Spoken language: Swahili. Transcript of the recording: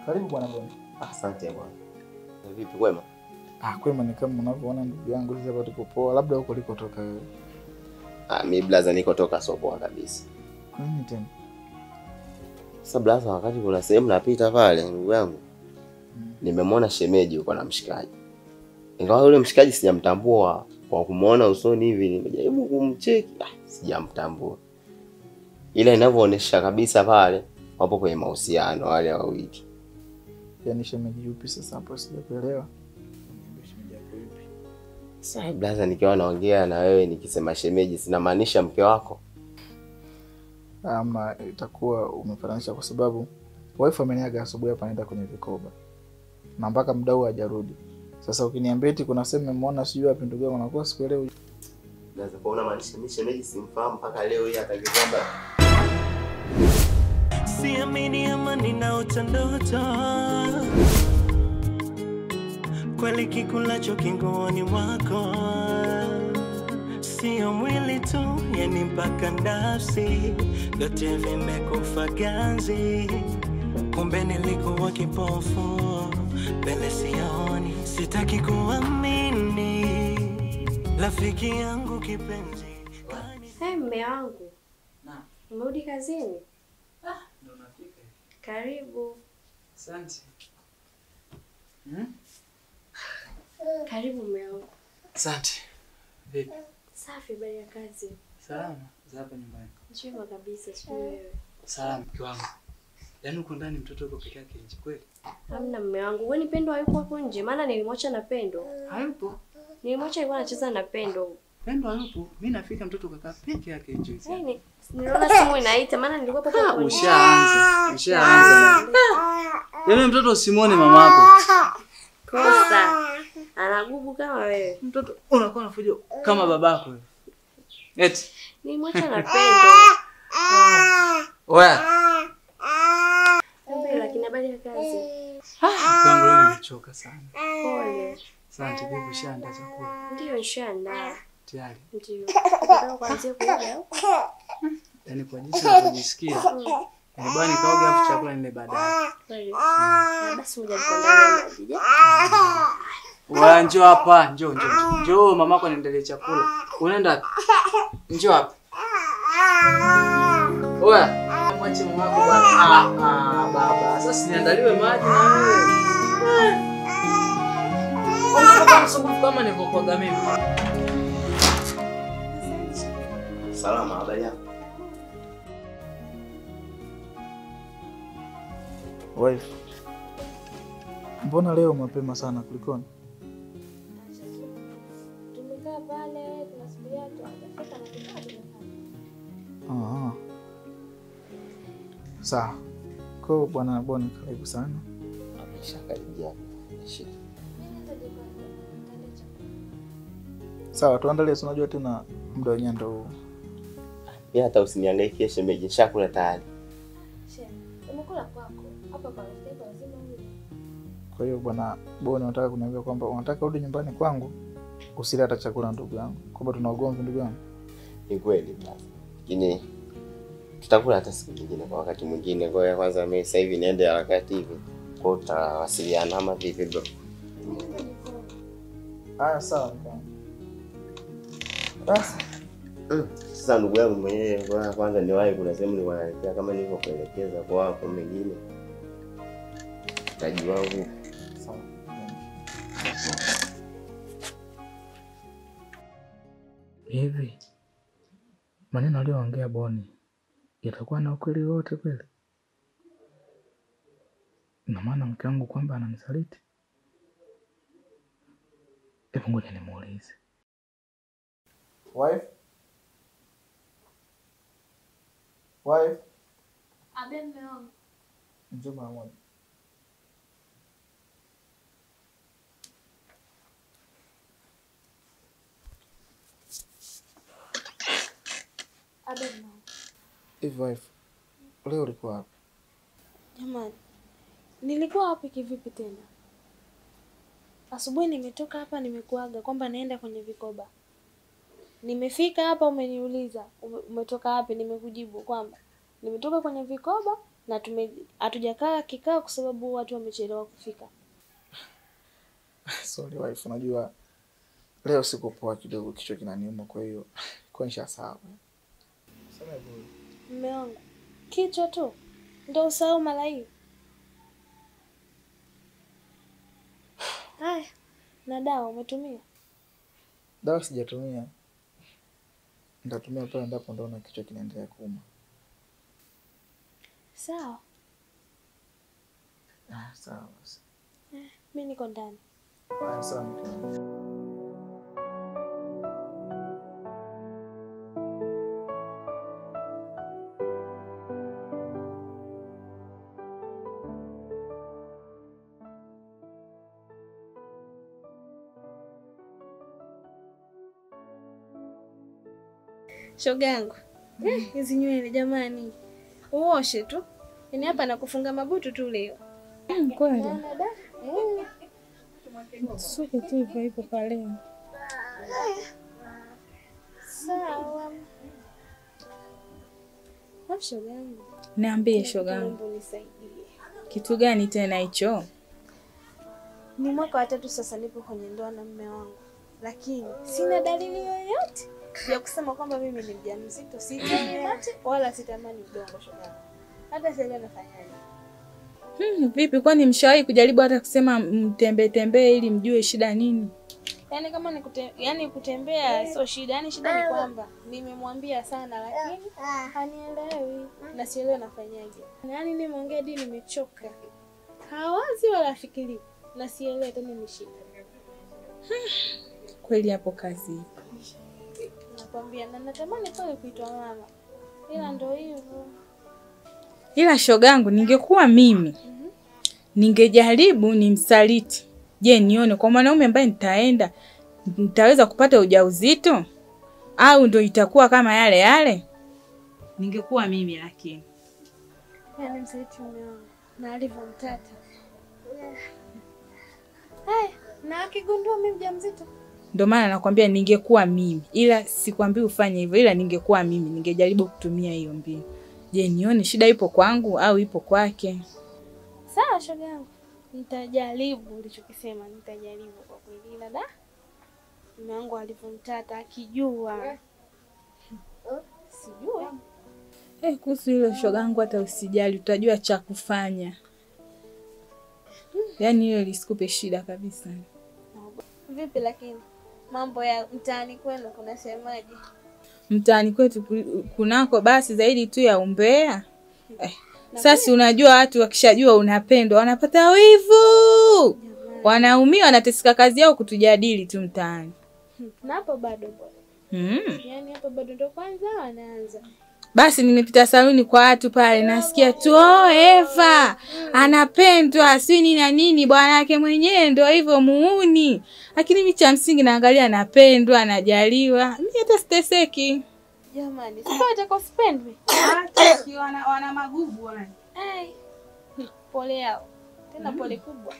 Karibu bwana Boni. Asante bwana. Vipi kwema? Kwema ni kama unavyoona ndugu yangu sasa hapa tuko poa. Labda huko ulikotoka wewe. Mimi blaza niko toka Sopoa kabisa. Kwa nini tena? Sasa blaza, wakati kuna sehemu napita pale ndugu yangu. Nimemwona shemeji yuko na mshikaji. Ingawa yule mshikaji sijamtambua, kwa kumuona usoni hivi nimejaribu kumcheki, sijamtambua. Ila inavyoonesha kabisa pale wapo kwenye mahusiano wale wawili. Yaani shemeji yupi sasa hapo sijakuelewa. Sasa blaza, nikiwa naongea na wewe nikisema shemeji sinamaanisha mke wako? Ama itakuwa umefananisha kwa sababu wife ameniaga asubuhi hapa naenda kwenye vikoba. Na mpaka muda huu hajarudi. Sasa ukiniambia eti kuna sema umeona sijui wapi ndugu yangu anakuwa sikuelewi. Blaza, kwa unamaanisha mimi shemeji simfahamu mpaka leo hii atakikwamba. Siamini ama ninaota ndoto. Kweli kikulacho kinguoni mwako. Sio mwili tu, yani mpaka nafsi. Yote vimekufa ganzi. Kumbe nilikuwa kipofu. Mbele sioni, sitaki kuamini. Rafiki yangu kipenzi. Mume wangu. Naam. Umerudi kazini? Ndio nafika. Karibu. Asante. Karibu mume wangu. Asante. Vipi? Safi, habari ya kazi? Salama, za hapa nyumbani. Njema kabisa, sio wewe. Salama mke wangu. Yaani uko ndani mtoto yuko peke yake nje kweli? Hamna mume wangu. Wewe ni Pendo hayupo hapo nje? Maana nilimwacha na Pendo. Hayupo. Nilimwacha alikuwa anacheza na Pendo. Pendo hayupo. Mimi nafika mtoto kakaa peke yake nje. Niliona simu inaita maana nilikuwa hapo hapo. Ushaanza. Yaani mtoto usimuone mamako. Kosa. Anagubu kama wewe. Mtoto unakuwa unafuja kama babako wewe. Eti Nilimwacha na Pendo. Oya. Lakini habari ya kazi? Kwangu leo nimechoka sana. Pole. Asante bibi, ushaandaa chakula? Ndio nishaandaa. Tayari. Ndio. Nataka kuanzia kuoga. Yaani kwa jinsi unavyojisikia. Yaani bwana nikaoga afu chakula nile baadaye. Kweli. Basi ngoja nikuandalie maji. Wewe njoo hapa, njoo mamako anaendelea chakula. Unaenda? Njoo hapa. Oya, mwache mamako bwana. Baba, sasa niandaliwe maji na wewe. Unataka msumbufu kama nilivyokuaga mimi. Salama, habari yako? Wife. Mbona leo mapema sana kulikoni? Tumekaa pale tunasubiria tu atafika na tukaa. Sawa. Kwa bwana Boni karibu sana. Ameshakaribia. Shika. Sawa, tuandalie, unajua tena muda wenyewe ndio huu. Pia hata usiniangaikie shemeji, nishakula tayari. Umekula kwako. Hapa kwa rafiki lazima ule. Kwa hiyo bwana Boni unataka kuniambia kwamba unataka urudi nyumbani kwangu usile hata chakula ndugu yangu. Kwamba tuna ugomvi ndugu yangu. Ni kweli bwana. Lakini tutakula hata siku nyingine kwa wakati mwingine. Kwa hiyo kwanza mimi sasa hivi niende harakati hivi. Kwa tutawasiliana ama vipi bro? Haya sawa. Basi. Sasa ndugu yangu mwenyewe kwanza niwahi kuna sehemu nilikuwa naelekea kama nilivyokuelekeza kwa hapo mwingine. Taji wangu. Sawa. Hivi maneno aliyoongea Boni yatakuwa na ukweli wote kweli? Na maana mke wangu kwamba ananisaliti? Hebu ngoja nimuulize. Wife? Abe mume wangu. Njoo mara moja. Abe mume wangu. Hivi wife, leo ulikuwa wapi? Jamani, nilikuwa wapi kivipi tena? Asubuhi nimetoka hapa nimekuaga kwamba naenda kwenye vikoba. Nimefika hapa umeniuliza umetoka wapi, nimekujibu kwamba nimetoka kwenye vikoba na hatujakaa kikao kwa sababu watu wamechelewa kufika. Sorry wife, unajua leo siko poa kidogo, kichwa kinaniuma, kwa hiyo kwa nishasahau. Sema hivyo. Mume wangu, kichwa tu ndio usahau mara hiyo? Haya, na dawa umetumia? Dawa sijatumia. Nitatumia pale ndipo ndaona kichwa kinaendelea kuuma. Sawa. Sawa basi. Mimi niko ndani. Sawa mke. Shogangu. Hizi nywele jamani. Uoshe tu. Yaani hapa nakufunga mabutu tu leo. Kweli. Suke tu hivyo pale. Sawa. Hapo shogangu. Niambie shogangu. Nisaidie. Kitu gani tena hicho? Ni mwaka wa 3 sasa nipo kwenye ndoa na mume wangu. Lakini sina dalili yoyote ya kusema kwamba mimi ni mjamzito. Sitamani wala sitamani udongo shogangu. Hata sasa nafanyaje? Vipi, kwani mshawahi kujaribu hata kusema mtembee ili mjue shida nini? Yaani kama ni kutembea sio shida. Yaani shida ni kwamba nimemwambia sana lakini hanielewi na sielewi nafanyaje. Yaani nimeongea hadi nimechoka. Hawazi wala fikiri na sielewi tena ni shida. Kweli hapo kazi. Nakwambia na natamani pale kuitwa mama. Ila ndio hivyo. Ila shogangu, ningekuwa mimi ningejaribu nimsaliti. Je, nione kwa mwanaume ambaye nitaweza kupata ujauzito au ndio itakuwa kama yale yale? Ningekuwa mimi lakini. Yaani msaliti mume wangu na alivyomtata. Haya, na akigundua mimi mjamzito. Ndio maana nakwambia ningekuwa mimi. Ila sikwambii ufanye hivyo, ila ningekuwa mimi ningejaribu kutumia hiyo mbinu. Je, nione shida ipo kwangu au ipo kwake? Sawa shogangu. Nitajaribu ulichokisema, nitajaribu kwa kweli. Ila da mume wangu alivyomtata akijua. Sijui. Kuhusu hilo shogangu hata usijali, utajua cha kufanya. Yaani hilo lisikupe shida kabisa. Vipi lakini mambo ya mtaani kwenu kunasemaje? Mtaani kwetu kunako basi zaidi tu ya umbea. Sasa unajua watu wakishajua unapendwa wanapata wivu. Wanaumia, wanateseka kazi yao kutujadili tu mtaani. Na hapo bado bwana. Yaani hapo bado ndo kwanza wanaanza. Basi nimepita saluni kwa watu pale nasikia tu Eva anapendwa si nini na nini, bwana yake mwenyewe ndio hivyo muuni. Lakini mimi cha msingi naangalia anapendwa, anajaliwa. Mimi hata siteseki. Jamani, sio atakosipendwe. Hata wana magugu wale. Pole yao. Tena pole kubwa.